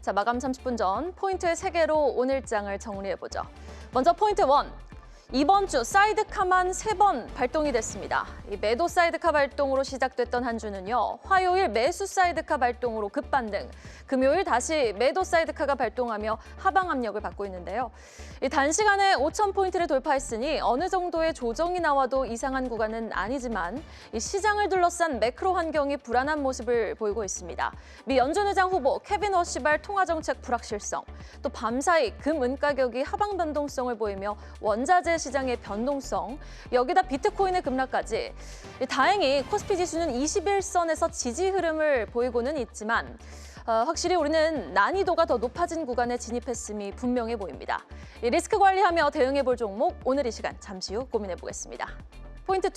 자, 마감 30분 전 포인트의 3개로 오늘장을 정리해보죠. 먼저 포인트 1. 이번 주 사이드카만 3번 발동이 됐습니다. 이 매도 사이드카 발동으로 시작됐던 한 주는요. 화요일 매수 사이드카 발동으로 급반등, 금요일 다시 매도 사이드카가 발동하며 하방 압력을 받고 있는데요. 이 단시간에 5,000포인트를 돌파했으니 어느 정도의 조정이 나와도 이상한 구간은 아니지만 이 시장을 둘러싼 매크로 환경이 불안한 모습을 보이고 있습니다. 미 연준 의장 후보 케빈 워시발 통화정책 불확실성, 또 밤사이 금, 은 가격이 하방 변동성을 보이며 원자재 시장의 변동성, 여기다 비트코인의 급락까지. 다행히 코스피 지수는 21선에서 지지 흐름을 보이고는 있지만 확실히 우리는 난이도가 더 높아진 구간에 진입했음이 분명해 보입니다. 리스크 관리하며 대응해볼 종목, 오늘 이 시간 잠시 후 고민해보겠습니다. 포인트 2.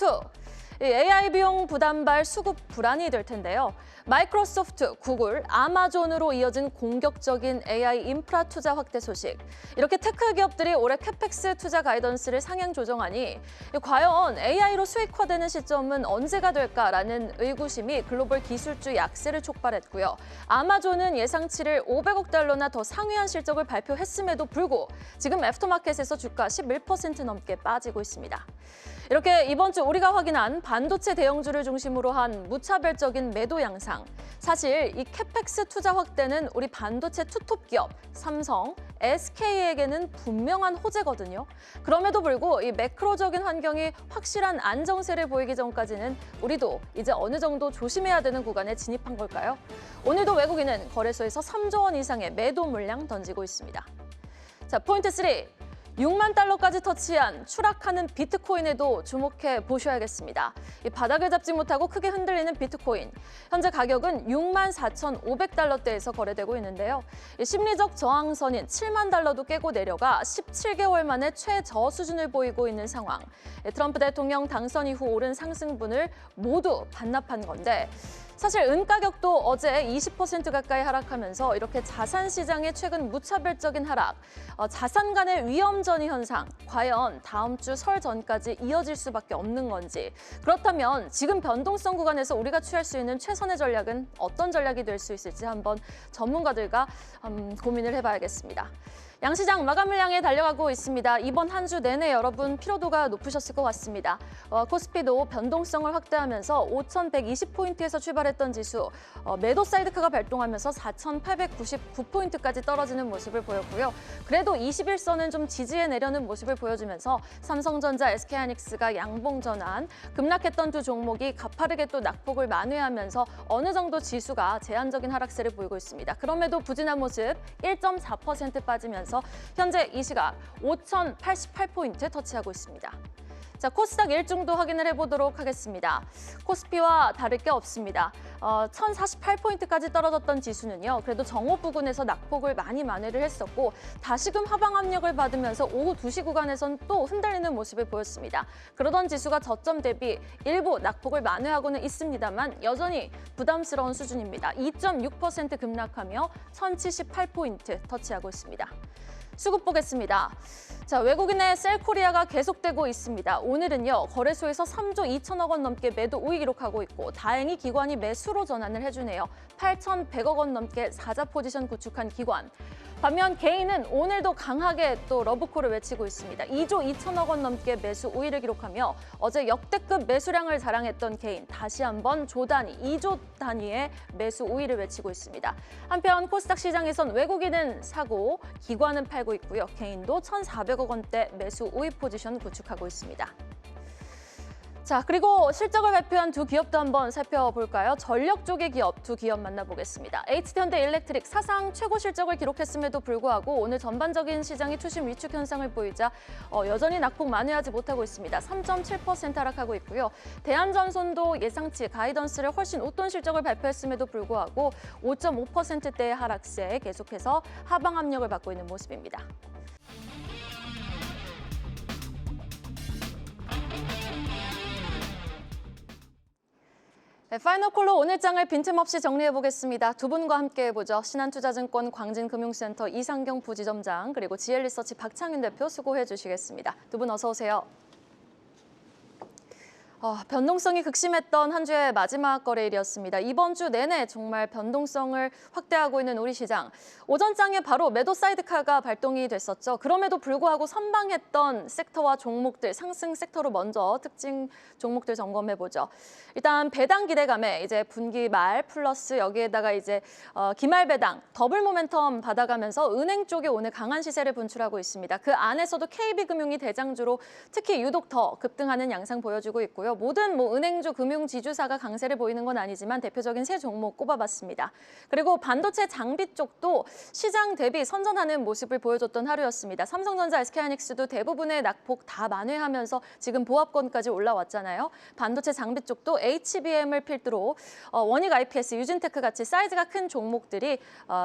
AI 비용 부담발 수급 불안이 될 텐데요. 마이크로소프트, 구글, 아마존으로 이어진 공격적인 AI 인프라 투자 확대 소식. 이렇게 테크 기업들이 올해 캐펙스 투자 가이던스를 상향 조정하니 과연 AI로 수익화되는 시점은 언제가 될까라는 의구심이 글로벌 기술주 약세를 촉발했고요. 아마존은 예상치를 500억 달러나 더 상회한 실적을 발표했음에도 불구 지금 애프터마켓에서 주가 11% 넘게 빠지고 있습니다. 이렇게 이번 주 우리가 확인한 반도체 대형주를 중심으로 한 무차별적인 매도 양상. 사실 이 캐펙스 투자 확대는 우리 반도체 투톱 기업 삼성, SK에게는 분명한 호재거든요. 그럼에도 불구하고 이 매크로적인 환경이 확실한 안정세를 보이기 전까지는 우리도 이제 어느 정도 조심해야 되는 구간에 진입한 걸까요? 오늘도 외국인은 거래소에서 3조 원 이상의 매도 물량 던지고 있습니다. 자, 포인트 3. 6만 달러까지 터치한 추락하는 비트코인에도 주목해 보셔야겠습니다. 이 바닥을 잡지 못하고 크게 흔들리는 비트코인. 현재 가격은 6만 4,500달러대에서 거래되고 있는데요. 이 심리적 저항선인 7만 달러도 깨고 내려가 17개월 만에 최저 수준을 보이고 있는 상황. 트럼프 대통령 당선 이후 오른 상승분을 모두 반납한 건데 사실 은 가격도 어제 20% 가까이 하락하면서 이렇게 자산 시장의 최근 무차별적인 하락, 자산 간의 위험전이 현상, 과연 다음 주 설 전까지 이어질 수밖에 없는 건지, 그렇다면 지금 변동성 구간에서 우리가 취할 수 있는 최선의 전략은 어떤 전략이 될 수 있을지 한번 전문가들과 고민을 해봐야겠습니다. 양시장 마감을 향해 달려가고 있습니다. 이번 한 주 내내 여러분 피로도가 높으셨을 것 같습니다. 코스피도 변동성을 확대하면서 5,120포인트에서 출발했던 지수, 매도 사이드카가 발동하면서 4,899포인트까지 떨어지는 모습을 보였고요. 그래도 21선은 좀 지지해 내려는 모습을 보여주면서 삼성전자, SK하이닉스가 양봉 전환, 급락했던 두 종목이 가파르게 또 낙폭을 만회하면서 어느 정도 지수가 제한적인 하락세를 보이고 있습니다. 그럼에도 부진한 모습 1.4% 빠지면서 현재 이 시각 5,088포인트 터치하고 있습니다. 자, 코스닥 일중도 확인을 해보도록 하겠습니다. 코스피와 다를 게 없습니다. 1,048포인트까지 떨어졌던 지수는요. 그래도 정오 부근에서 낙폭을 많이 만회를 했었고 다시금 하방 압력을 받으면서 오후 2시 구간에선 또 흔들리는 모습을 보였습니다. 그러던 지수가 저점 대비 일부 낙폭을 만회하고는 있습니다만 여전히 부담스러운 수준입니다. 2.6% 급락하며 1,078포인트 터치하고 있습니다. 수급 보겠습니다. 자, 외국인의 셀코리아가 계속되고 있습니다. 오늘은요, 거래소에서 3조 2천억 원 넘게 매도 우위 기록하고 있고 다행히 기관이 매수로 전환을 해주네요. 8,100억 원 넘게 사자 포지션 구축한 기관. 반면 개인은 오늘도 강하게 또 러브콜을 외치고 있습니다. 2조 2천억 원 넘게 매수 우위를 기록하며 어제 역대급 매수량을 자랑했던 개인 다시 한번 조 단위, 2조 단위의 매수 우위를 외치고 있습니다. 한편 코스닥 시장에선 외국인은 사고, 기관은 팔고 있고요. 개인도 1,400억 원대 매수 우위 포지션 구축하고 있습니다. 자, 그리고 실적을 발표한 두 기업도 한번 살펴볼까요? 전력 쪽의 기업 두 기업 만나보겠습니다. HD현대일렉트릭 사상 최고 실적을 기록했음에도 불구하고 오늘 전반적인 시장이 투심 위축 현상을 보이자 여전히 낙폭 만회하지 못하고 있습니다. 3.7% 하락하고 있고요. 대한전손도 예상치 가이던스를 훨씬 웃돈 실적을 발표했음에도 불구하고 5.5%대의 하락세에 계속해서 하방 압력을 받고 있는 모습입니다. 네, 파이널콜로 오늘장을 빈틈없이 정리해보겠습니다. 두 분과 함께 해보죠. 신한투자증권 광진금융센터 이상경 부지점장 그리고 GL리서치 박창윤 대표 수고해 주시겠습니다. 두 분 어서 오세요. 변동성이 극심했던 한 주의 마지막 거래일이었습니다. 이번 주 내내 정말 변동성을 확대하고 있는 우리 시장. 오전장에 바로 매도 사이드카가 발동이 됐었죠. 그럼에도 불구하고 선방했던 섹터와 종목들, 상승 섹터로 먼저 특징 종목들 점검해보죠. 일단 배당 기대감에 이제 분기 말 플러스 여기에다가 이제 기말 배당 더블 모멘텀 받아가면서 은행 쪽에 오늘 강한 시세를 분출하고 있습니다. 그 안에서도 KB금융이 대장주로 특히 유독 더 급등하는 양상 보여주고 있고요. 모든 은행주, 금융 지주사가 강세를 보이는 건 아니지만 대표적인 세 종목 꼽아봤습니다. 그리고 반도체 장비 쪽도 시장 대비 선전하는 모습을 보여줬던 하루였습니다. 삼성전자, SK하이닉스도 대부분의 낙폭 다 만회하면서 지금 보합권까지 올라왔잖아요. 반도체 장비 쪽도 HBM을 필두로 원익 IPS, 유진테크 같이 사이즈가 큰 종목들이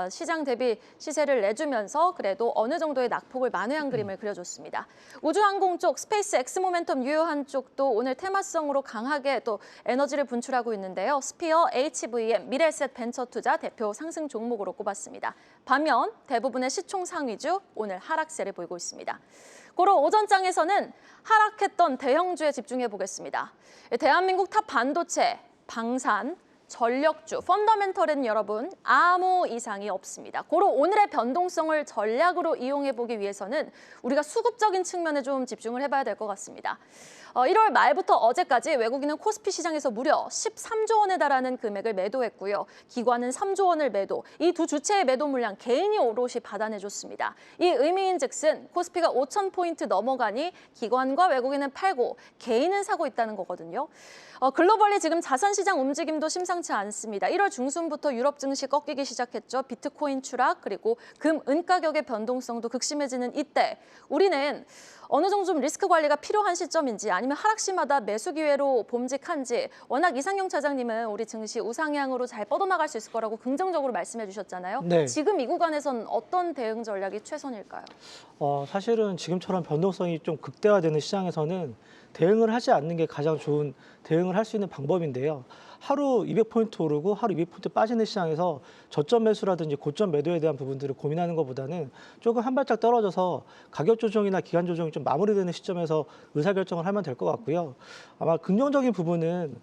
시장 대비 시세를 내주면서 그래도 어느 정도의 낙폭을 만회한 그림을 그려줬습니다. 우주항공 쪽 스페이스 엑스모멘텀 유효한 쪽도 오늘 테마성으로 강하게 또 에너지를 분출하고 있는데요. 스피어, HVM, 미래에셋 벤처투자 대표 상승 종목으로 꼽았습니다. 반면 대부분의 시총 상위주 오늘 하락세를 보이고 있습니다. 고로 오전장에서는 하락했던 대형주에 집중해 보겠습니다. 대한민국 탑 반도체, 방산, 전력주, 펀더멘털은 여러분 아무 이상이 없습니다. 고로 오늘의 변동성을 전략으로 이용해보기 위해서는 우리가 수급적인 측면에 좀 집중을 해봐야 될 것 같습니다. 1월 말부터 어제까지 외국인은 코스피 시장에서 무려 13조 원에 달하는 금액을 매도했고요. 기관은 3조 원을 매도, 이 두 주체의 매도 물량 개인이 오롯이 받아내줬습니다. 이 의미인즉슨 코스피가 5,000포인트 넘어가니 기관과 외국인은 팔고 개인은 사고 있다는 거거든요. 글로벌리 지금 자산시장 움직임도 심상치 않습니다. 1월 중순부터 유럽 증시 꺾이기 시작했죠. 비트코인 추락 그리고 금, 은 가격의 변동성도 극심해지는 이때 우리는 어느 정도 좀 리스크 관리가 필요한 시점인지 아니면 하락시마다 매수 기회로 봄직한지 워낙 이상영 차장님은 우리 증시 우상향으로 잘 뻗어나갈 수 있을 거라고 긍정적으로 말씀해 주셨잖아요. 네. 지금 이 구간에선 어떤 대응 전략이 최선일까요? 사실은 지금처럼 변동성이 좀 극대화되는 시장에서는 대응을 하지 않는 게 가장 좋은 대응을 할 수 있는 방법인데요. 하루 200포인트 오르고 하루 200포인트 빠지는 시장에서 저점 매수라든지 고점 매도에 대한 부분들을 고민하는 것보다는 조금 한 발짝 떨어져서 가격 조정이나 기간 조정이 좀 마무리되는 시점에서 의사결정을 하면 될 것 같고요. 아마 긍정적인 부분은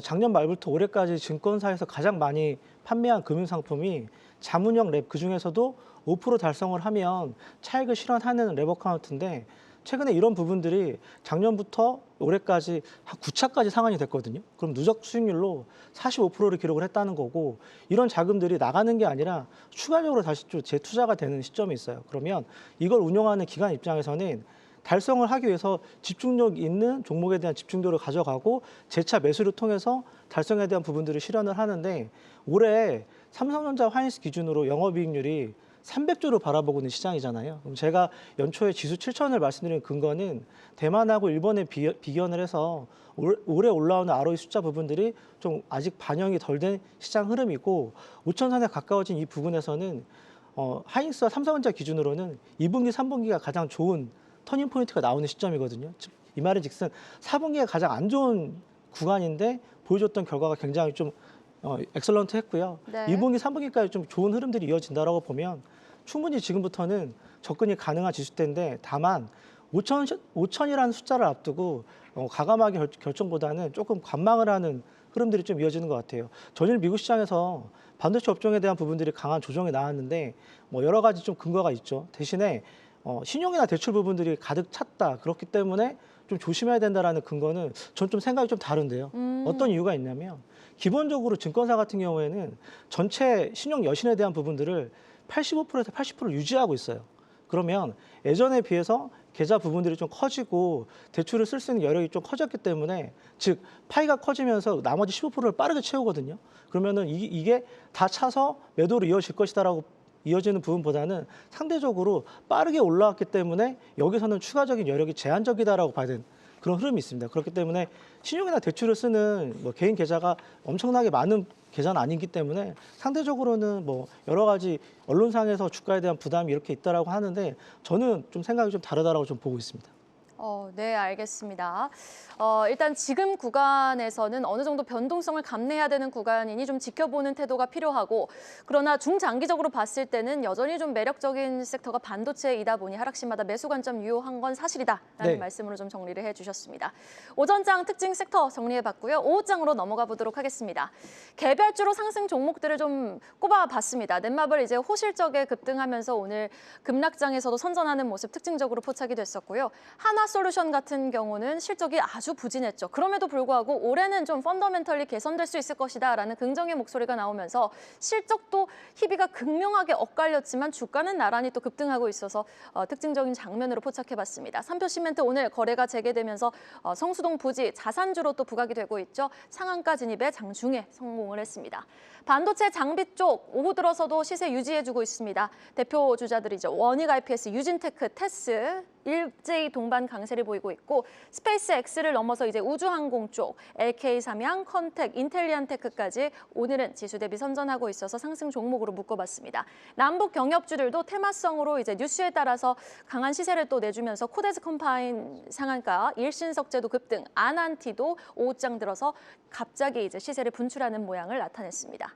작년 말부터 올해까지 증권사에서 가장 많이 판매한 금융상품이 자문형 랩, 그중에서도 5% 달성을 하면 차익을 실현하는 랩 어카운트인데 최근에 이런 부분들이 작년부터 올해까지 한 9차까지 상한이 됐거든요. 그럼 누적 수익률로 45%를 기록을 했다는 거고 이런 자금들이 나가는 게 아니라 추가적으로 다시 또 재투자가 되는 시점이 있어요. 그러면 이걸 운영하는 기관 입장에서는 달성을 하기 위해서 집중력 있는 종목에 대한 집중도를 가져가고 재차 매수를 통해서 달성에 대한 부분들을 실현을 하는데 올해 삼성전자 화이닉스 기준으로 영업이익률이 300조를 바라보고 있는 시장이잖아요. 그럼 제가 연초에 지수 7,000을 말씀드린 근거는 대만하고 일본에 비견을 해서 올해 올라오는 ROE 숫자 부분들이 좀 아직 반영이 덜 된 시장 흐름이고 5,000선에 가까워진 이 부분에서는 하이닉스와 삼성전자 기준으로는 2분기, 3분기가 가장 좋은 터닝 포인트가 나오는 시점이거든요. 즉, 이 말은 즉슨 4분기가 가장 안 좋은 구간인데 보여줬던 결과가 굉장히 좀 엑셀런트 했고요. 네. 2분기, 3분기까지 좀 좋은 흐름들이 이어진다라고 보면 충분히 지금부터는 접근이 가능한 지수대인데 다만 5천이라는 숫자를 앞두고 과감하게 결정보다는 조금 관망을 하는 흐름들이 좀 이어지는 것 같아요. 전일 미국 시장에서 반도체 업종에 대한 부분들이 강한 조정이 나왔는데 여러 가지 좀 근거가 있죠. 대신에 신용이나 대출 부분들이 가득 찼다. 그렇기 때문에 좀 조심해야 된다라는 근거는 전 좀 생각이 좀 다른데요. 어떤 이유가 있냐면 기본적으로 증권사 같은 경우에는 전체 신용 여신에 대한 부분들을 85%에서 80%를 유지하고 있어요. 그러면 예전에 비해서 계좌 부분들이 좀 커지고 대출을 쓸 수 있는 여력이 좀 커졌기 때문에 즉 파이가 커지면서 나머지 15%를 빠르게 채우거든요. 그러면은 이게 다 차서 매도로 이어질 것이다라고 이어지는 부분보다는 상대적으로 빠르게 올라왔기 때문에 여기서는 추가적인 여력이 제한적이다라고 봐야 되는 그런 흐름이 있습니다. 그렇기 때문에 신용이나 대출을 쓰는 개인 계좌가 엄청나게 많은 계좌는 아니기 때문에 상대적으로는 여러 가지 언론상에서 주가에 대한 부담이 이렇게 있다라고 하는데 저는 좀 생각이 좀 다르다라고 좀 보고 있습니다. 네, 알겠습니다. 일단 지금 구간에서는 어느 정도 변동성을 감내해야 되는 구간이니 좀 지켜보는 태도가 필요하고, 그러나 중장기적으로 봤을 때는 여전히 좀 매력적인 섹터가 반도체이다 보니 하락시마다 매수 관점 유효한 건 사실이다라는 네. 말씀으로 좀 정리를 해주셨습니다. 오전장 특징 섹터 정리해봤고요. 오후장으로 넘어가 보도록 하겠습니다. 개별주로 상승 종목들을 좀 꼽아봤습니다. 넷마블 이제 호실적에 급등하면서 오늘 급락장에서도 선전하는 모습 특징적으로 포착이 됐었고요. 하나솔루션 같은 경우는 실적이 아주 부진했죠. 그럼에도 불구하고 올해는 좀 펀더멘털리 개선될 수 있을 것이다라는 긍정의 목소리가 나오면서 실적도 희비가 극명하게 엇갈렸지만 주가는 나란히 또 급등하고 있어서 특징적인 장면으로 포착해봤습니다. 삼표 시멘트 오늘 거래가 재개되면서 성수동 부지 자산주로 또 부각이 되고 있죠. 상한가 진입에 장중에 성공을 했습니다. 반도체 장비 쪽 오후 들어서도 시세 유지해주고 있습니다. 대표 주자들이죠. 원익 IPS, 유진테크, 테스, 일제히 동반 강세를 보이고 있고 스페이스 X를 넘어서 이제 우주항공 쪽 LK 삼양, 컨텍, 인텔리안테크까지 오늘은 지수 대비 선전하고 있어서 상승 종목으로 묶어봤습니다. 남북 경협주들도 테마성으로 이제 뉴스에 따라서 강한 시세를 또 내주면서 코데즈 컴파인 상한가, 일신석재도 급등, 아난티도 오후장 들어서 갑자기 이제 시세를 분출하는 모양을 나타냈습니다.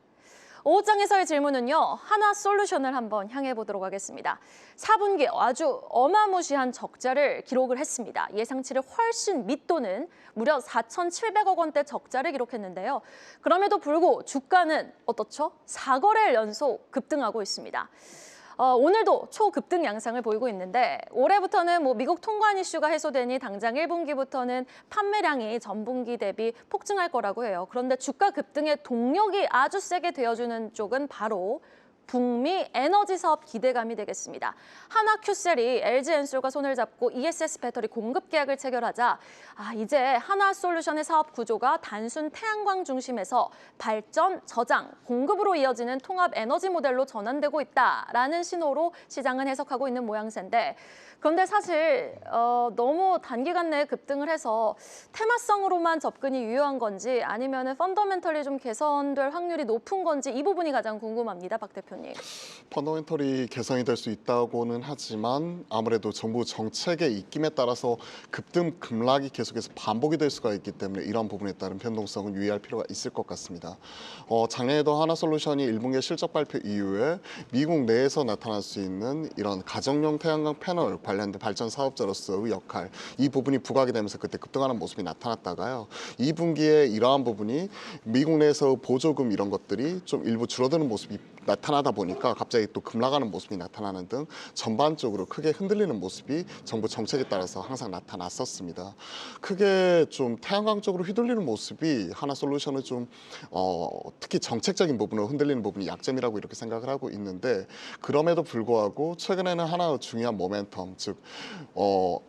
오후장에서의 질문은요. 하나솔루션을 한번 향해 보도록 하겠습니다. 4분기 아주 어마무시한 적자를 기록을 했습니다. 예상치를 훨씬 밑도는 무려 4,700억 원대 적자를 기록했는데요. 그럼에도 불구하고 주가는 어떻죠? 4거래일 연속 급등하고 있습니다. 오늘도 초급등 양상을 보이고 있는데 올해부터는 미국 통관 이슈가 해소되니 당장 1분기부터는 판매량이 전분기 대비 폭증할 거라고 해요. 그런데 주가 급등의 동력이 아주 세게 되어주는 쪽은 바로 북미 에너지 사업 기대감이 되겠습니다. 하나큐셀이 LG엔솔과 손을 잡고 ESS 배터리 공급 계약을 체결하자 이제 하나솔루션의 사업 구조가 단순 태양광 중심에서 발전, 저장, 공급으로 이어지는 통합 에너지 모델로 전환되고 있다라는 신호로 시장은 해석하고 있는 모양새인데 그런데 사실 너무 단기간 내에 급등을 해서 테마성으로만 접근이 유효한 건지 아니면 펀더멘털리 좀 개선될 확률이 높은 건지 이 부분이 가장 궁금합니다. 박 대표님. 펀더멘털이 개선이 될 수 있다고는 하지만 아무래도 정부 정책의 입김에 따라서 급등 급락이 계속해서 반복이 될 수가 있기 때문에 이런 부분에 따른 변동성은 유의할 필요가 있을 것 같습니다. 작년에도 하나솔루션이 1분기 실적 발표 이후에 미국 내에서 나타날 수 있는 이런 가정용 태양광 패널 관련된 발전 사업자로서의 역할 이 부분이 부각이 되면서 그때 급등하는 모습이 나타났다가요. 2분기에 이러한 부분이 미국 내에서 보조금 이런 것들이 좀 일부 줄어드는 모습이 나타나다 보니까 갑자기 또 급락하는 모습이 나타나는 등 전반적으로 크게 흔들리는 모습이 정부 정책에 따라서 항상 나타났었습니다. 크게 좀 태양광 쪽으로 휘둘리는 모습이 하나솔루션은 좀 특히 정책적인 부분으로 흔들리는 부분이 약점이라고 이렇게 생각을 하고 있는데 그럼에도 불구하고 최근에는 하나 중요한 모멘텀 즉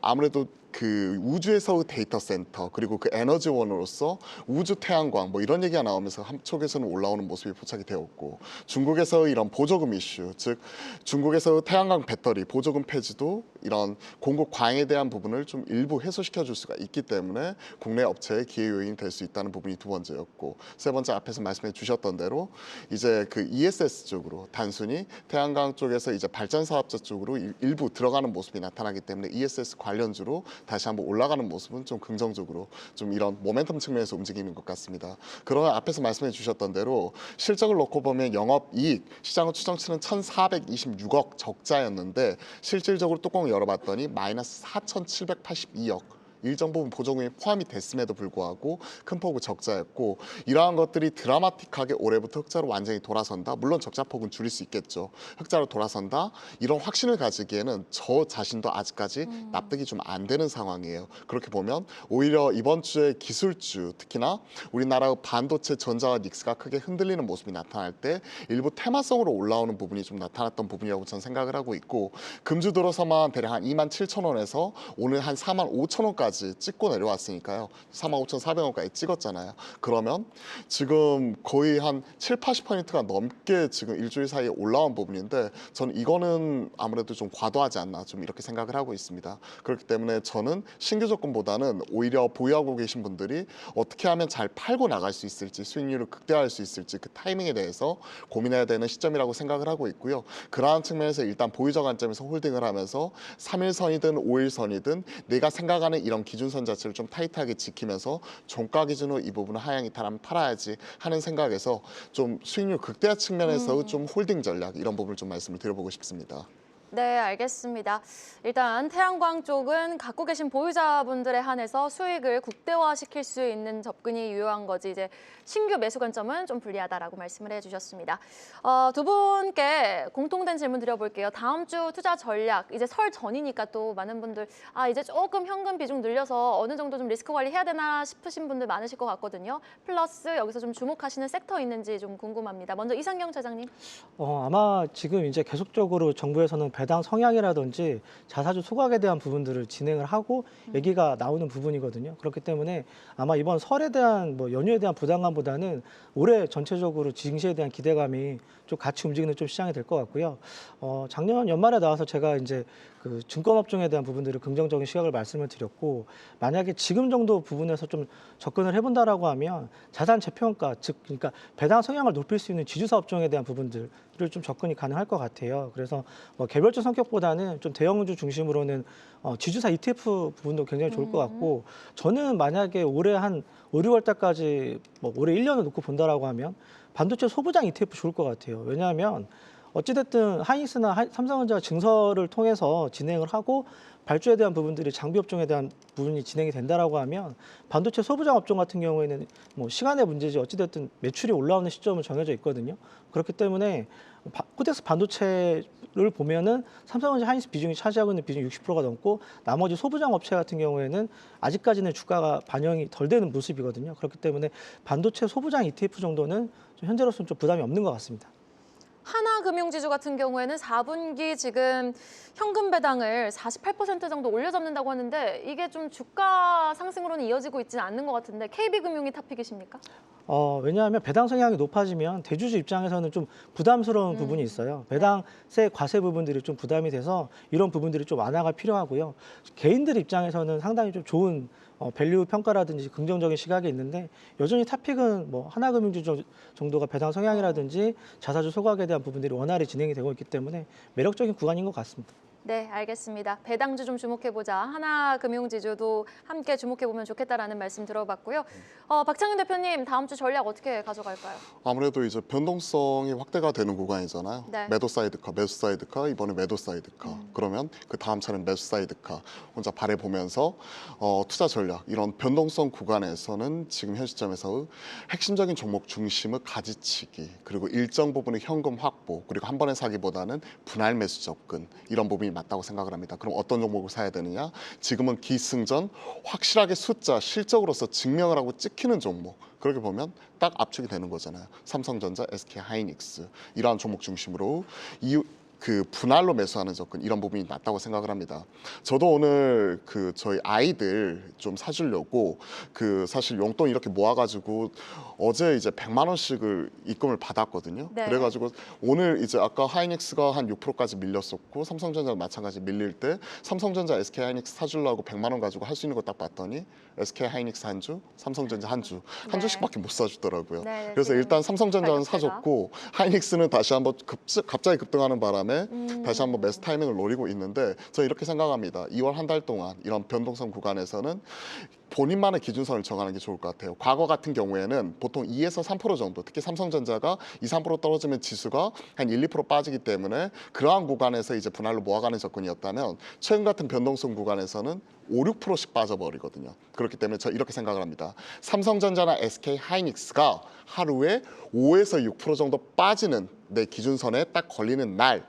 아무래도 그 우주에서의 데이터 센터 그리고 그 에너지원으로서 우주 태양광 이런 얘기가 나오면서 한쪽에서는 올라오는 모습이 포착이 되었고 중국에서의 이런 보조금 이슈 즉 중국에서의 태양광 배터리 보조금 폐지도 이런 공급 과잉에 대한 부분을 좀 일부 해소시켜 줄 수가 있기 때문에 국내 업체의 기회 요인이 될 수 있다는 부분이 두 번째였고 세 번째 앞에서 말씀해 주셨던 대로 이제 그 ESS 쪽으로 단순히 태양광 쪽에서 이제 발전 사업자 쪽으로 일부 들어가는 모습이 나타나기 때문에 ESS 관련주로 다시 한번 올라가는 모습은 좀 긍정적으로 좀 이런 모멘텀 측면에서 움직이는 것 같습니다. 그러나 앞에서 말씀해 주셨던 대로 실적을 놓고 보면 영업이익 시장의 추정치는 1,426억 적자였는데 실질적으로 뚜껑을 열어봤더니 마이너스 4,782억 일정 부분 보조금이 포함이 됐음에도 불구하고 큰 폭의 적자였고 이러한 것들이 드라마틱하게 올해부터 흑자로 완전히 돌아선다. 물론 적자폭은 줄일 수 있겠죠. 흑자로 돌아선다. 이런 확신을 가지기에는 저 자신도 아직까지 납득이 좀 안 되는 상황이에요. 그렇게 보면 오히려 이번 주에 기술주 특히나 우리나라의 반도체 전자와 닉스가 크게 흔들리는 모습이 나타날 때 일부 테마성으로 올라오는 부분이 좀 나타났던 부분이라고 저는 생각을 하고 있고 금주 들어서만 대략 한 27,000원에서 오늘 한 45,000원까지 4,000원까지 찍고 내려왔으니까요. 45,400원까지 찍었잖아요. 그러면 지금 거의 한 7, 80%가 넘게 지금 일주일 사이에 올라온 부분인데 저는 이거는 아무래도 좀 과도하지 않나 좀 이렇게 생각을 하고 있습니다. 그렇기 때문에 저는 신규 조건보다는 오히려 보유하고 계신 분들이 어떻게 하면 잘 팔고 나갈 수 있을지, 수익률을 극대화할 수 있을지 그 타이밍에 대해서 고민해야 되는 시점이라고 생각을 하고 있고요. 그러한 측면에서 일단 보유자 관점에서 홀딩을 하면서 3일선이든 5일선이든 내가 생각하는 이런 기준선 자체를 좀 타이트하게 지키면서 종가 기준으로 이 부분을 하향 이탈하면 팔아야지 하는 생각에서 좀 수익률 극대화 측면에서 좀 홀딩 전략 이런 부분을 좀 말씀을 드려보고 싶습니다. 네, 알겠습니다. 일단 태양광 쪽은 갖고 계신 보유자분들에 한해서 수익을 국대화시킬 수 있는 접근이 유효한 거지 이제 신규 매수 관점은 좀 불리하다라고 말씀을 해주셨습니다. 두 분께 공통된 질문 드려볼게요. 다음 주 투자 전략, 이제 설 전이니까 또 많은 분들 이제 조금 현금 비중 늘려서 어느 정도 좀 리스크 관리해야 되나 싶으신 분들 많으실 것 같거든요. 플러스 여기서 좀 주목하시는 섹터 있는지 좀 궁금합니다. 먼저 이상경 차장님. 아마 지금 이제 계속적으로 정부에서는 배당 성향이라든지 자사주 소각에 대한 부분들을 진행을 하고 얘기가 나오는 부분이거든요. 그렇기 때문에 아마 이번 설에 대한 뭐 연휴에 대한 부담감보다는 올해 전체적으로 증시에 대한 기대감이 좀 같이 움직이는 좀 시장이 될 것 같고요. 작년 연말에 나와서 제가 이제 그 증권업종에 대한 부분들을 긍정적인 시각을 말씀을 드렸고 만약에 지금 정도 부분에서 좀 접근을 해본다라고 하면 자산 재평가 즉 그러니까 배당 성향을 높일 수 있는 지주사 업종에 대한 부분들을 좀 접근이 가능할 것 같아요. 그래서 뭐 개별주 성격보다는 좀 대형주 중심으로는 지주사 ETF 부분도 굉장히 좋을 것 같고 저는 만약에 올해 한 5, 6월 달까지 뭐 올해 1년을 놓고 본다라고 하면 반도체 소부장 ETF 좋을 것 같아요. 왜냐하면 어찌됐든 하이닉스나 삼성전자 증설을 통해서 진행을 하고 발주에 대한 부분들이 장비 업종에 대한 부분이 진행이 된다라고 하면 반도체 소부장 업종 같은 경우에는 뭐 시간의 문제지 어찌됐든 매출이 올라오는 시점은 정해져 있거든요. 그렇기 때문에 코덱스 반도체를 보면은 삼성전자 하이닉스 비중이 차지하고 있는 비중이 60%가 넘고 나머지 소부장 업체 같은 경우에는 아직까지는 주가가 반영이 덜 되는 모습이거든요. 그렇기 때문에 반도체 소부장 ETF 정도는 좀 현재로서는 좀 부담이 없는 것 같습니다. 하나금융지주 같은 경우에는 4분기 지금 현금 배당을 48% 정도 올려잡는다고 하는데 이게 좀 주가 상승으로는 이어지고 있지는 않는 것 같은데 KB금융이 탑픽이십니까? 왜냐하면 배당 성향이 높아지면 대주주 입장에서는 좀 부담스러운 부분이 있어요. 배당세 과세 부분들이 좀 부담이 돼서 이런 부분들이 좀 완화가 필요하고요. 개인들 입장에서는 상당히 좀 좋은 밸류 평가라든지 긍정적인 시각이 있는데 여전히 탑픽은 뭐 하나금융주 정도가 배당 성향이라든지 자사주 소각에 대한 부분들이 원활히 진행이 되고 있기 때문에 매력적인 구간인 것 같습니다. 네, 알겠습니다. 배당주 좀 주목해보자. 하나금융지주도 함께 주목해보면 좋겠다라는 말씀 들어봤고요. 박창현 대표님, 다음 주 전략 어떻게 가져갈까요? 아무래도 이제 변동성이 확대가 되는 구간이잖아요. 네. 매도 사이드카, 매수 사이드카, 이번에 매도 사이드카. 그러면 그 다음 차는 매수 사이드카. 혼자 바라보면서 투자 전략, 이런 변동성 구간에서는 지금 현 시점에서 핵심적인 종목 중심의 가지치기, 그리고 일정 부분의 현금 확보, 그리고 한 번에 사기보다는 분할 매수 접근, 이런 부분이 맞다고 생각을 합니다. 그럼 어떤 종목을 사야 되느냐? 지금은 기승전, 확실하게 숫자, 실적으로서 증명을 하고 찍히는 종목. 그렇게 보면 딱 압축이 되는 거잖아요. 삼성전자, SK하이닉스 이러한 종목 중심으로 그 분할로 매수하는 접근 이런 부분이 맞다고 생각을 합니다. 저도 오늘 그 저희 아이들 좀 사주려고 그 사실 용돈 이렇게 모아가지고 어제 이제 100만 원씩을 입금을 받았거든요. 네. 그래가지고 오늘 이제 아까 하이닉스가 한 6%까지 밀렸었고 삼성전자도 마찬가지 밀릴 때 삼성전자, SK하이닉스 사주려고 100만 원 가지고 할 수 있는 거 딱 봤더니 SK하이닉스 한 주, 삼성전자 한 주씩밖에 못 사주더라고요. 네, 그래서 지금 일단 삼성전자는 가격대가. 사줬고 하이닉스는 다시 한번 갑자기 급등하는 바람에 다시 한번 매수 타이밍을 노리고 있는데 저 이렇게 생각합니다. 2월 한 달 동안 이런 변동성 구간에서는 본인만의 기준선을 정하는 게 좋을 것 같아요. 과거 같은 경우에는 보통 2에서 3% 정도, 특히 삼성전자가 2, 3% 떨어지면 지수가 한 1, 2% 빠지기 때문에 그러한 구간에서 이제 분할로 모아가는 접근이었다면 최근 같은 변동성 구간에서는 5, 6%씩 빠져버리거든요. 그렇기 때문에 저 이렇게 생각을 합니다. 삼성전자나 SK하이닉스가 하루에 5에서 6% 정도 빠지는 내 기준선에 딱 걸리는 날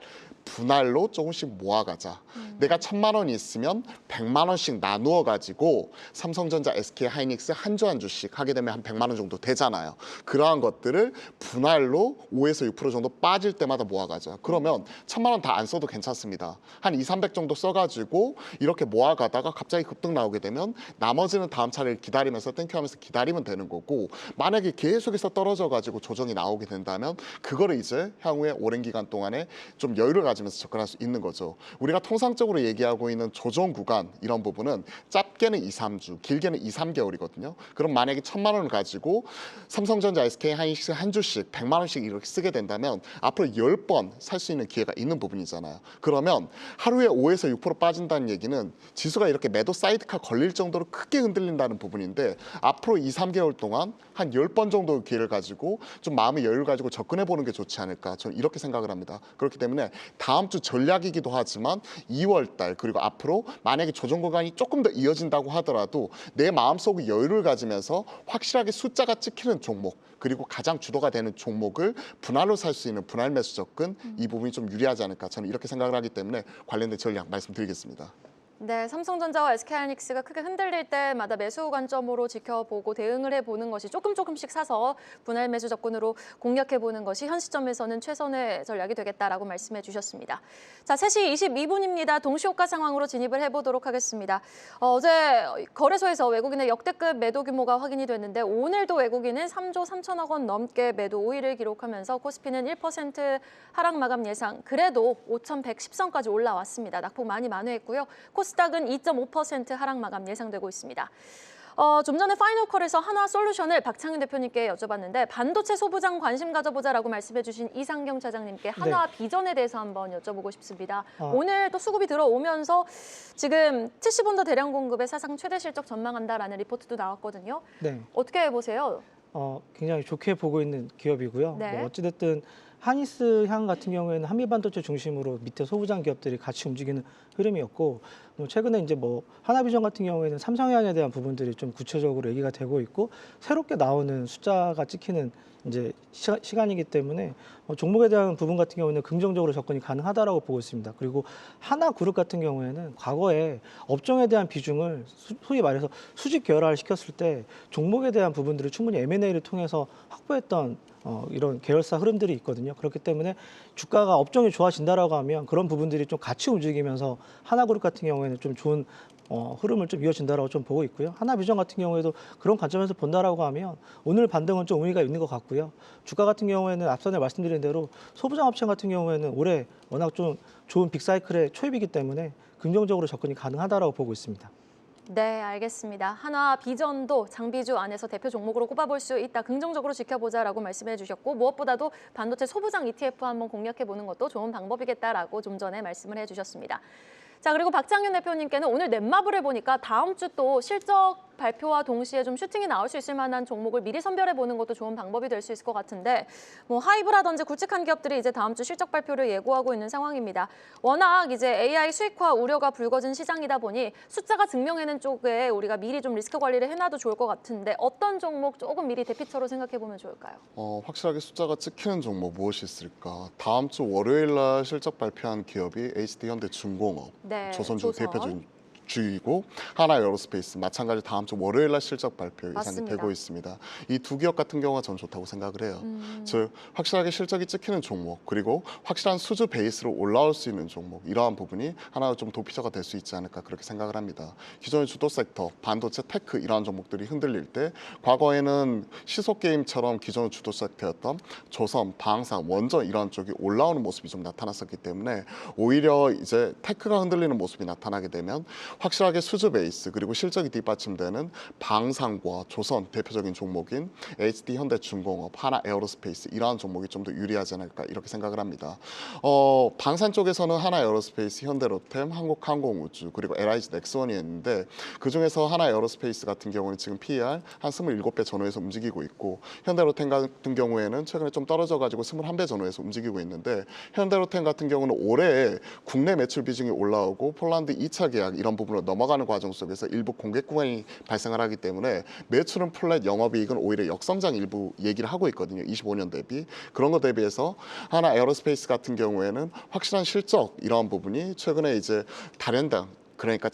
분할로 조금씩 모아가자. 내가 1,000만 원이 있으면 100만 원씩 나누어 가지고 삼성전자, SK 하이닉스 한 주 한 주씩 하게 되면 한 100만 원 정도 되잖아요. 그러한 것들을 분할로 5에서 6% 정도 빠질 때마다 모아가자. 그러면 1,000만 원 다 안 써도 괜찮습니다. 한 2, 300 정도 써가지고 이렇게 모아가다가 갑자기 급등 나오게 되면 나머지는 다음 차례를 기다리면서 땡큐하면서 기다리면 되는 거고, 만약에 계속해서 떨어져가지고 조정이 나오게 된다면 그거를 이제 향후에 오랜 기간 동안에 좀 여유를 가지면서 접근할 수 있는 거죠. 우리가 통상적으로 얘기하고 있는 조정 구간 이런 부분은 짧게는 2, 3주, 길게는 2, 3개월이거든요. 그럼 만약에 1,000만 원을 가지고 삼성전자, SK 하이닉스 한 주씩 100만 원씩 이렇게 쓰게 된다면 앞으로 10번 살 수 있는 기회가 있는 부분이잖아요. 그러면 하루에 5에서 6% 빠진다는 얘기는 지수가 이렇게 매도 사이드카 걸릴 정도로 크게 흔들린다는 부분인데, 앞으로 2, 3개월 동안 한 10번 정도 기회를 가지고 좀 마음의 여유를 가지고 접근해 보는 게 좋지 않을까, 저는 이렇게 생각을 합니다. 그렇기 때문에 다음 주 전략이기도 하지만 2월 달 그리고 앞으로 만약에 조정 구간이 조금 더 이어진다고 하더라도 내 마음속에 여유를 가지면서 확실하게 숫자가 찍히는 종목, 그리고 가장 주도가 되는 종목을 분할로 살 수 있는 분할 매수 접근, 이 부분이 좀 유리하지 않을까, 저는 이렇게 생각을 하기 때문에 관련된 전략 말씀드리겠습니다. 네, 삼성전자와 SK하이닉스가 크게 흔들릴 때마다 매수 관점으로 지켜보고 대응을 해보는 것이 조금씩 사서 분할 매수 접근으로 공략해보는 것이 현 시점에서는 최선의 전략이 되겠다라고 말씀해 주셨습니다. 자, 3시 22분입니다. 동시호가 상황으로 진입을 해보도록 하겠습니다. 어제 거래소에서 외국인의 역대급 매도 규모가 확인이 됐는데, 오늘도 외국인은 3조 3천억 원 넘게 매도 우위를 기록하면서 코스피는 1% 하락 마감 예상, 그래도 5,110선까지 올라왔습니다. 낙폭 많이 만회했고요. 코스닥은 2.5% 하락 마감 예상되고 있습니다. 좀 전에 파이널컬에서 한화솔루션을 박창윤 대표님께 여쭤봤는데, 반도체 소부장 관심 가져보자라고 말씀해 주신 이상경 차장님께 한화 비전에 대해서 한번 여쭤보고 싶습니다. 오늘 또 수급이 들어오면서 지금 70원더 대량 공급의 사상 최대 실적 전망한다라는 리포트도 나왔거든요. 네. 어떻게 보세요? 굉장히 좋게 보고 있는 기업이고요. 네. 뭐 어찌됐든 하니스 향 같은 경우에는 한미반도체 중심으로 밑에 소부장 기업들이 같이 움직이는 흐름이었고, 최근에 이제 뭐 하나비전 같은 경우에는 삼성향에 대한 부분들이 좀 구체적으로 얘기가 되고 있고, 새롭게 나오는 숫자가 찍히는 이제 시간이기 때문에 종목에 대한 부분 같은 경우는 긍정적으로 접근이 가능하다라고 보고 있습니다. 그리고 하나그룹 같은 경우에는 과거에 업종에 대한 비중을 소위 말해서 수직 결합을 시켰을 때 종목에 대한 부분들을 충분히 M&A를 통해서 확보했던 이런 계열사 흐름들이 있거든요. 그렇기 때문에 주가가 업종이 좋아진다라고 하면 그런 부분들이 좀 같이 움직이면서 하나그룹 같은 경우에는 좀 좋은 흐름을 좀 이어진다라고 좀 보고 있고요. 하나비전 같은 경우에도 그런 관점에서 본다라고 하면 오늘 반등은 좀 의미가 있는 것 같고요. 주가 같은 경우에는 앞선에 말씀드린 대로 소부장 업체 같은 경우에는 올해 워낙 좀 좋은 빅사이클의 초입이기 때문에 긍정적으로 접근이 가능하다라고 보고 있습니다. 네, 알겠습니다. 한화 비전도 장비주 안에서 대표 종목으로 꼽아볼 수 있다. 긍정적으로 지켜보자라고 말씀해 주셨고, 무엇보다도 반도체 소부장 ETF 한번 공략해보는 것도 좋은 방법이겠다라고 좀 전에 말씀을 해주셨습니다. 자, 그리고 박창윤 대표님께는 오늘 넷마블을 해보니까 다음 주 또 실적 발표와 동시에 좀 슈팅이 나올 수 있을 만한 종목을 미리 선별해보는 것도 좋은 방법이 될 수 있을 것 같은데, 뭐 하이브라든지 굵직한 기업들이 이제 다음 주 실적 발표를 예고하고 있는 상황입니다. 워낙 이제 AI 수익화 우려가 불거진 시장이다 보니 숫자가 증명하는 쪽에 우리가 미리 좀 리스크 관리를 해놔도 좋을 것 같은데, 어떤 종목 조금 미리 대피처로 생각해보면 좋을까요? 확실하게 숫자가 찍히는 종목 무엇이 있을까? 다음 주 월요일 날 실적 발표한 기업이 HD현대중공업, 네, 조선주 대표주이고 하나 에어로스페이스, 마찬가지 다음 주 월요일 날 실적 발표 예상이 맞습니다. 되고 있습니다. 이 두 기업 같은 경우가 저는 좋다고 생각을 해요. 즉 확실하게 실적이 찍히는 종목, 그리고 확실한 수주 베이스로 올라올 수 있는 종목, 이러한 부분이 하나 좀 도피처가 될 수 있지 않을까, 그렇게 생각을 합니다. 기존의 주도 섹터, 반도체, 테크 이러한 종목들이 흔들릴 때, 과거에는 시속 게임처럼 기존의 주도 섹터였던 조선, 방산, 원전 이러한 쪽이 올라오는 모습이 좀 나타났었기 때문에, 오히려 이제 테크가 흔들리는 모습이 나타나게 되면 확실하게 수주 베이스 그리고 실적이 뒷받침되는 방산과 조선, 대표적인 종목인 HD현대중공업, 하나 에어로스페이스 이러한 종목이 좀 더 유리하지 않을까, 이렇게 생각을 합니다. 방산 쪽에서는 하나 에어로스페이스, 현대로템, 한국항공우주 그리고 LIG 넥스원이 있는데, 그중에서 하나 에어로스페이스 같은 경우는 지금 PER 한 27배 전후에서 움직이고 있고, 현대로템 같은 경우에는 최근에 좀 떨어져가지고 21배 전후에서 움직이고 있는데, 현대로템 같은 경우는 올해 국내 매출 비중이 올라오고 폴란드 2차 계약 이런 부분 부분으로 넘어가는 과정 속에서 일부 공백 구간이 발생을 하기 때문에 매출은 플랫, 영업이익은 오히려 역성장 일부 얘기를 하고 있거든요. 25년 대비. 그런 것 대비해서 하나 에어로스페이스 같은 경우에는 확실한 실적 이러한 부분이 최근에 이제 다련당 그러니까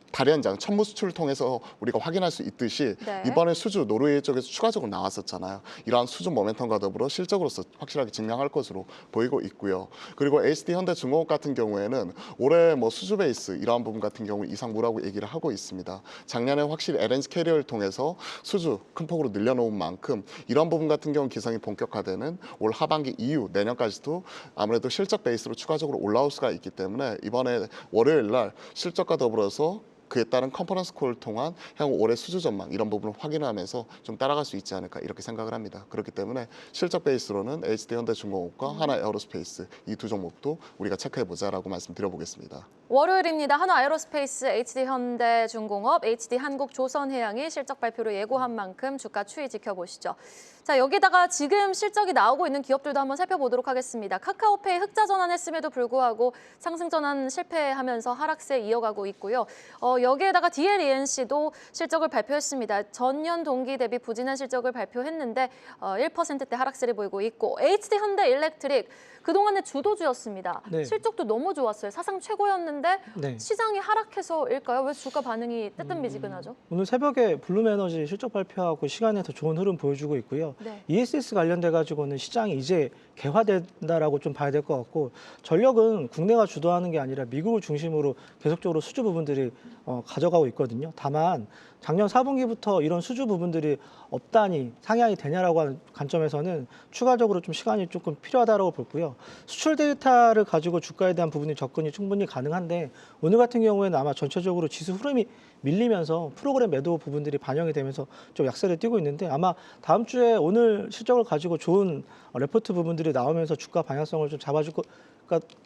다련장, 천무 수출을 통해서 우리가 확인할 수 있듯이 네. 이번에 수주 노르웨이 쪽에서 추가적으로 나왔었잖아요. 이러한 수주 모멘텀과 더불어 실적으로서 확실하게 증명할 것으로 보이고 있고요. 그리고 HD 현대중공업 같은 경우에는 올해 뭐 수주 베이스 이러한 부분 같은 경우 이상무라고 얘기를 하고 있습니다. 작년에 확실히 LNG 캐리어를 통해서 수주 큰 폭으로 늘려놓은 만큼 이런 부분 같은 경우 기성이 본격화되는 올 하반기 이후 내년까지도 아무래도 실적 베이스로 추가적으로 올라올 수가 있기 때문에 이번에 월요일 날 실적과 더불어서 그에 따른 컨퍼런스 콜을 통한 향후 올해 수주 전망 이런 부분을 확인하면서 좀 따라갈 수 있지 않을까 이렇게 생각을 합니다. 그렇기 때문에 실적 베이스로는 HD 현대중공업과 하나 에어로스페이스 이 두 종목도 우리가 체크해보자라고 말씀드려보겠습니다. 월요일입니다. 한화 에어로스페이스, HD 현대중공업, HD 한국조선해양이 실적 발표를 예고한 만큼 주가 추이 지켜보시죠. 자, 여기다가 지금 실적이 나오고 있는 기업들도 한번 살펴보도록 하겠습니다. 카카오페이 흑자 전환했음에도 불구하고 상승 전환 실패하면서 하락세 이어가고 있고요. 여기에다가 DLENC도 실적을 발표했습니다. 전년 동기 대비 부진한 실적을 발표했는데 1%대 하락세를 보이고 있고 HD 현대일렉트릭 그동안의 주도주였습니다. 네. 실적도 너무 좋았어요. 사상 최고였는데 네. 시장이 하락해서일까요? 왜 주가 반응이 뜨뜻미지근하죠? 오늘 새벽에 블룸에너지 실적 발표하고 시간에 더 좋은 흐름 보여주고 있고요. 네. ESS 관련돼 가지고는 시장이 이제 개화된다라고 좀 봐야 될 것 같고 전력은 국내가 주도하는 게 아니라 미국을 중심으로 계속적으로 수주 부분들이 가져가고 있거든요. 다만 작년 4분기부터 이런 수주 부분들이 없다니 상향이 되냐라고 하는 관점에서는 추가적으로 좀 시간이 조금 필요하다고 보고요. 수출 데이터를 가지고 주가에 대한 부분이 접근이 충분히 가능한데 오늘 같은 경우에는 아마 전체적으로 지수 흐름이 밀리면서 프로그램 매도 부분들이 반영이 되면서 좀 약세를 띄고 있는데 아마 다음 주에 오늘 실적을 가지고 좋은 레포트 부분들이 나오면서 주가 방향성을 좀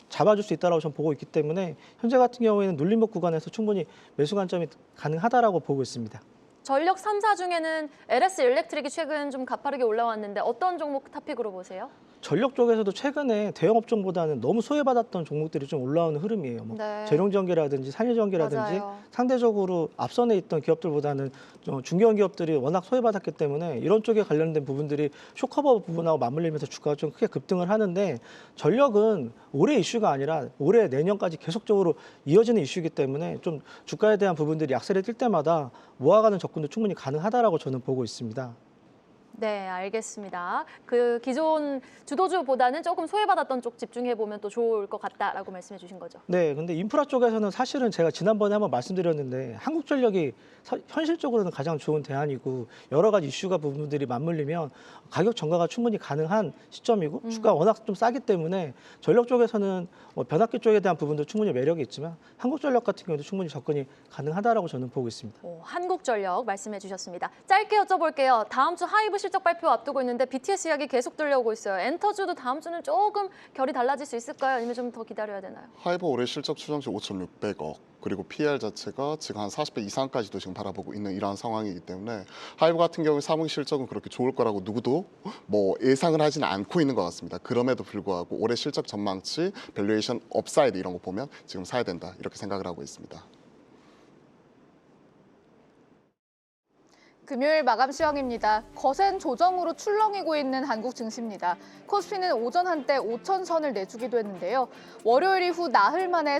잡아줄 수 있다고 저는 보고 있기 때문에 현재 같은 경우에는 눌림목 구간에서 충분히 매수 관점이 가능하다라고 보고 있습니다. 전력 3사 중에는 LS 일렉트릭이 최근 좀 가파르게 올라왔는데 어떤 종목 탑픽으로 보세요? 전력 쪽에서도 최근에 대형 업종보다는 너무 소외받았던 종목들이 좀 올라오는 흐름이에요. 뭐 네. 재룡전기라든지 산일전기라든지 맞아요. 상대적으로 앞선에 있던 기업들보다는 중견 기업들이 워낙 소외받았기 때문에 이런 쪽에 관련된 부분들이 쇼커버 부분하고 맞물리면서 주가가 좀 크게 급등을 하는데 전력은 올해 이슈가 아니라 올해 내년까지 계속적으로 이어지는 이슈이기 때문에 좀 주가에 대한 부분들이 약세를 띌 때마다 모아가는 접근도 충분히 가능하다라고 저는 보고 있습니다. 네, 알겠습니다. 그 기존 주도주보다는 조금 소외받았던 쪽 집중해보면 또 좋을 것 같다라고 말씀해 주신 거죠. 네, 근데 인프라 쪽에서는 사실은 제가 지난번에 한번 말씀드렸는데 한국전력이 현실적으로는 가장 좋은 대안이고 여러 가지 이슈가 부분들이 맞물리면 가격 전가가 충분히 가능한 시점이고 주가가 워낙 좀 싸기 때문에 전력 쪽에서는 변압기 쪽에 대한 부분도 충분히 매력이 있지만 한국전력 같은 경우도 충분히 접근이 가능하다라고 저는 보고 있습니다. 한국전력 말씀해 주셨습니다. 짧게 여쭤볼게요. 다음 주 하이브 실적 발표 앞두고 있는데 BTS 이야기 계속 들려오고 있어요. 엔터주도 다음 주는 조금 결이 달라질 수 있을까요? 아니면 좀 더 기다려야 되나요? 하이브 올해 실적 추정치 5,600억 그리고 PER 자체가 지금 한 40배 이상까지도 지금 바라보고 있는 이러한 상황이기 때문에 하이브 같은 경우 3분기 실적은 그렇게 좋을 거라고 누구도 뭐 예상을 하지는 않고 있는 것 같습니다. 그럼에도 불구하고 올해 실적 전망치, 밸류에이션 업사이드 이런 거 보면 지금 사야 된다 이렇게 생각을 하고 있습니다. 금요일 마감 시황입니다. 거센 조정으로 출렁이고 있는 한국 증시입니다. 코스피는 오전 한때 5,000선을 내주기도 했는데요. 월요일 이후 나흘 만에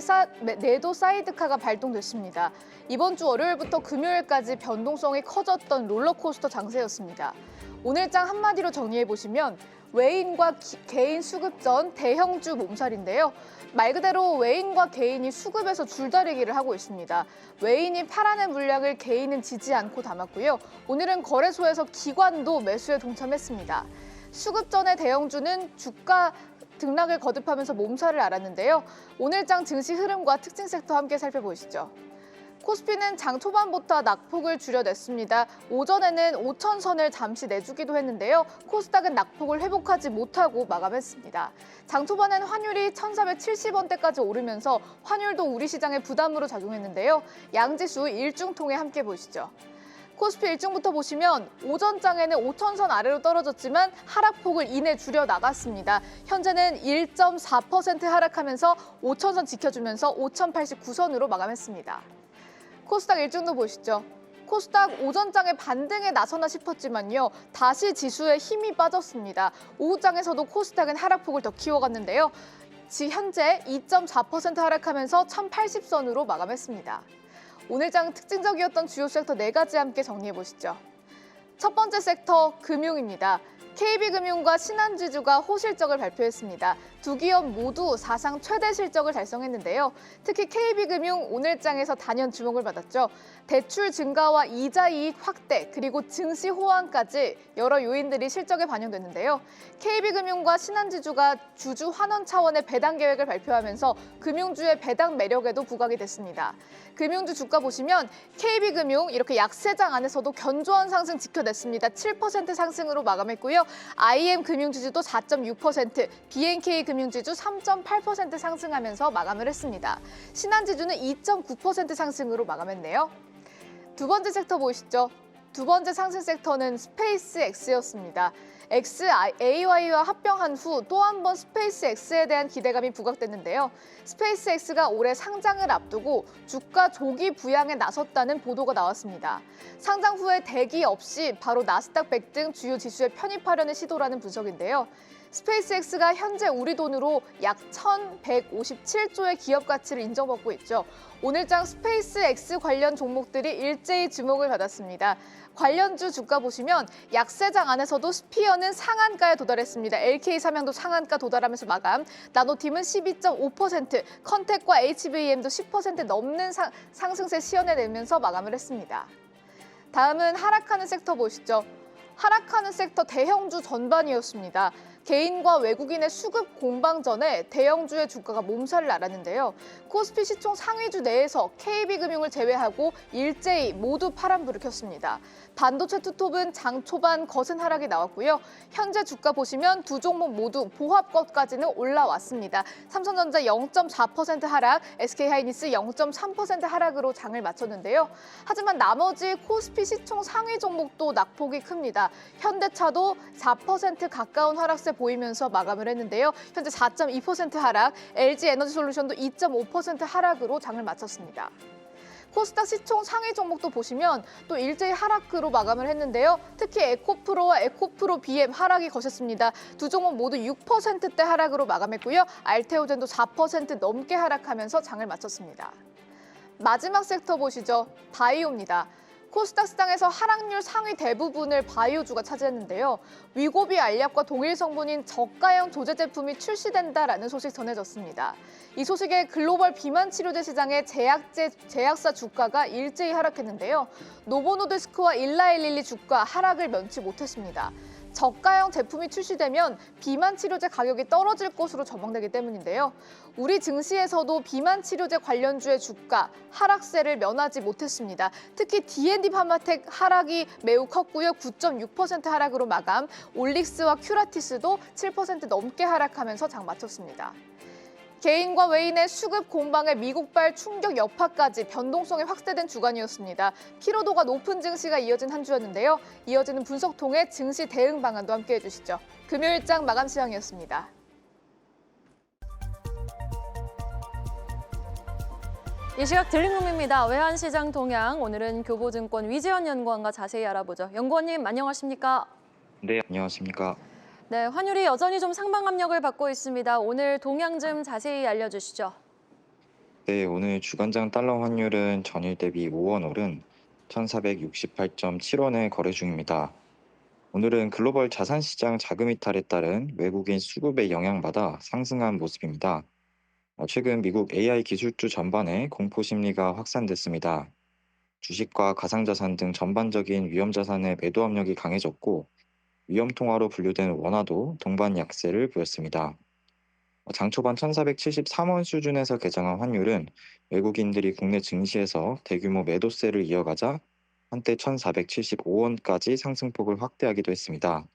내도 사이드카가 발동됐습니다. 이번 주 월요일부터 금요일까지 변동성이 커졌던 롤러코스터 장세였습니다. 오늘장 한마디로 정리해보시면 외인과 개인 수급전 대형주 몸살인데요. 말 그대로 외인과 개인이 수급에서 줄다리기를 하고 있습니다. 외인이 팔아낸 물량을 개인은 지지 않고 담았고요. 오늘은 거래소에서 기관도 매수에 동참했습니다. 수급전의 대형주는 주가 등락을 거듭하면서 몸살을 앓았는데요. 오늘장 증시 흐름과 특징 섹터 함께 살펴보시죠. 코스피는 장 초반부터 낙폭을 줄여냈습니다. 오전에는 5,000선을 잠시 내주기도 했는데요. 코스닥은 낙폭을 회복하지 못하고 마감했습니다. 장 초반엔 환율이 1,470원대까지 오르면서 환율도 우리 시장에 부담으로 작용했는데요. 양지수 일중통에 함께 보시죠. 코스피 일정부터 보시면 오전장에는 5천선 아래로 떨어졌지만 하락폭을 이내 줄여 나갔습니다. 현재는 1.4% 하락하면서 5천선 지켜주면서 5,089선으로 마감했습니다. 코스닥 일정도 보시죠. 코스닥 오전장에 반등에 나서나 싶었지만요. 다시 지수에 힘이 빠졌습니다. 오후장에서도 코스닥은 하락폭을 더 키워갔는데요. 현재 2.4% 하락하면서 1,080선으로 마감했습니다. 오늘 장 특징적이었던 주요 섹터 4가지 함께 정리해보시죠. 첫 번째 섹터 금융입니다. KB금융과 신한지주가 호실적을 발표했습니다. 두 기업 모두 사상 최대 실적을 달성했는데요. 특히 KB금융 오늘장에서 단연 주목을 받았죠. 대출 증가와 이자 이익 확대 그리고 증시 호황까지 여러 요인들이 실적에 반영됐는데요. KB금융과 신한지주가 주주 환원 차원의 배당 계획을 발표하면서 금융주의 배당 매력에도 부각이 됐습니다. 금융주 주가 보시면 KB금융 이렇게 약세장 안에서도 견조한 상승 지켜냈습니다. 7% 상승으로 마감했고요. IM금융지주도 4.6%, BNK금융지주 3.8% 상승하면서 마감을 했습니다. 신한지주는 2.9% 상승으로 마감했네요. 두 번째 섹터 보이시죠? 두 번째 상승 섹터는 스페이스X였습니다. XAY와 합병한 후 또 한 번 스페이스X에 대한 기대감이 부각됐는데요. 스페이스X가 올해 상장을 앞두고 주가 조기 부양에 나섰다는 보도가 나왔습니다. 상장 후에 대기 없이 바로 나스닥 100 등 주요 지수에 편입하려는 시도라는 분석인데요. 스페이스X가 현재 우리 돈으로 약 1,157조의 기업 가치를 인정받고 있죠. 오늘장 스페이스X 관련 종목들이 일제히 주목을 받았습니다. 관련주 주가 보시면 약세장 안에서도 스피어는 상한가에 도달했습니다. LK 삼양도 상한가 도달하면서 마감, 나노팀은 12.5%, 컨택과 HBM도 10% 넘는 상승세 시연해내면서 마감을 했습니다. 다음은 하락하는 섹터 보시죠. 하락하는 섹터 대형주 전반이었습니다. 개인과 외국인의 수급 공방전에 대형주의 주가가 몸살을 앓았는데요. 코스피 시총 상위주 내에서 KB금융을 제외하고 일제히 모두 파란불을 켰습니다. 반도체 투톱은 장 초반 거센 하락이 나왔고요. 현재 주가 보시면 두 종목 모두 보합권까지는 올라왔습니다. 삼성전자 0.4% 하락, SK하이닉스 0.3% 하락으로 장을 마쳤는데요. 하지만 나머지 코스피 시총 상위 종목도 낙폭이 큽니다. 현대차도 4% 가까운 하락세 보이면서 마감을 했는데요. 현재 4.2% 하락, LG에너지솔루션도 2.5% 하락으로 장을 마쳤습니다. 코스닥 시총 상위 종목도 보시면 또 일제히 하락으로 마감을 했는데요. 특히 에코프로와 에코프로 BM 하락이 거셌습니다. 두 종목 모두 6%대 하락으로 마감했고요. 알테오젠도 4% 넘게 하락하면서 장을 마쳤습니다. 마지막 섹터 보시죠. 바이오입니다. 코스닥 시장에서 하락률 상위 대부분을 바이오주가 차지했는데요. 위고비 알약과 동일 성분인 저가형 조제 제품이 출시된다라는 소식 전해졌습니다. 이 소식에 글로벌 비만 치료제 시장의 제약사 주가가 일제히 하락했는데요. 노보노디스크와 일라일릴리 주가 하락을 면치 못했습니다. 저가형 제품이 출시되면 비만 치료제 가격이 떨어질 것으로 전망되기 때문인데요. 우리 증시에서도 비만 치료제 관련주의 주가 하락세를 면하지 못했습니다. 특히 D&D 파마텍 하락이 매우 컸고요. 9.6% 하락으로 마감, 올릭스와 큐라티스도 7% 넘게 하락하면서 장 마쳤습니다. 개인과 외인의 수급 공방에 미국발 충격 여파까지 변동성이 확대된 주간이었습니다. 피로도가 높은 증시가 이어진 한 주였는데요. 이어지는 분석 통해 증시 대응 방안도 함께해 주시죠. 금요일장 마감 시황이었습니다. 이 시각 들림룸입니다. 외환시장 동향, 오늘은 교보증권 위재현 연구원과 자세히 알아보죠. 연구원님 안녕하십니까? 네, 안녕하십니까? 네, 환율이 여전히 좀 상방 압력을 받고 있습니다. 오늘 동향 좀 자세히 알려주시죠. 네, 오늘 주간장 달러 환율은 전일 대비 5원 오른 1,468.7원에 거래 중입니다. 오늘은 글로벌 자산시장 자금 이탈에 따른 외국인 수급에 영향받아 상승한 모습입니다. 최근 미국 AI 기술주 전반에 공포 심리가 확산됐습니다. 주식과 가상자산 등 전반적인 위험자산의 매도 압력이 강해졌고 위험통화로 분류된 원화도 동반 약세를 보였습니다. 장 초반 1,473원 수준에서 개장한 환율은 외국인들이 국내 증시에서 대규모 매도세를 이어가자 한때 1,475원까지 상승폭을 확대하기도 했습니다.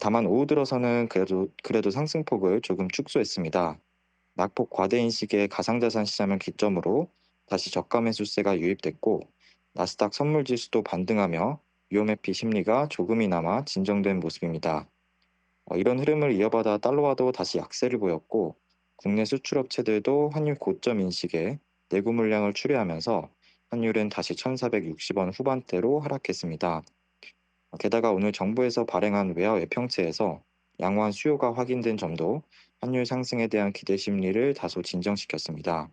다만 오후 들어서는 그래도 상승폭을 조금 축소했습니다. 낙폭 과대 인식의 가상자산 시장을 기점으로 다시 저가 매수세가 유입됐고 나스닥 선물 지수도 반등하며 위험회피 심리가 조금이나마 진정된 모습입니다. 이런 흐름을 이어받아 달러화도 다시 약세를 보였고 국내 수출업체들도 환율 고점 인식에 내구 물량을 출회하면서 환율은 다시 1,460원 후반대로 하락했습니다. 게다가 오늘 정부에서 발행한 외화 외평채에서 양호한 수요가 확인된 점도 환율 상승에 대한 기대 심리를 다소 진정시켰습니다.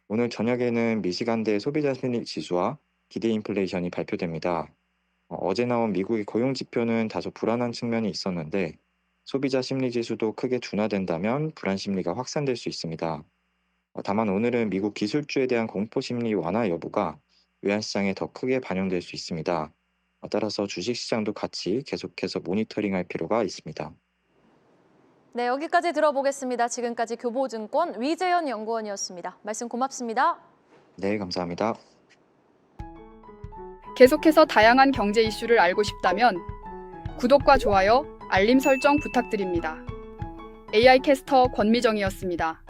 오늘 저녁에는 미시간대 소비자 심리 지수와 기대 인플레이션이 발표됩니다. 어제 나온 미국의 고용 지표는 다소 불안한 측면이 있었는데 소비자 심리 지수도 크게 둔화된다면 불안 심리가 확산될 수 있습니다. 다만 오늘은 미국 기술주에 대한 공포 심리 완화 여부가 외환시장에 더 크게 반영될 수 있습니다. 따라서 주식시장도 같이 계속해서 모니터링할 필요가 있습니다. 네, 여기까지 들어보겠습니다. 지금까지 교보증권 위재현 연구원이었습니다. 말씀 고맙습니다. 네, 감사합니다. 계속해서 다양한 경제 이슈를 알고 싶다면 구독과 좋아요, 알림 설정 부탁드립니다. AI 캐스터 권미정이었습니다.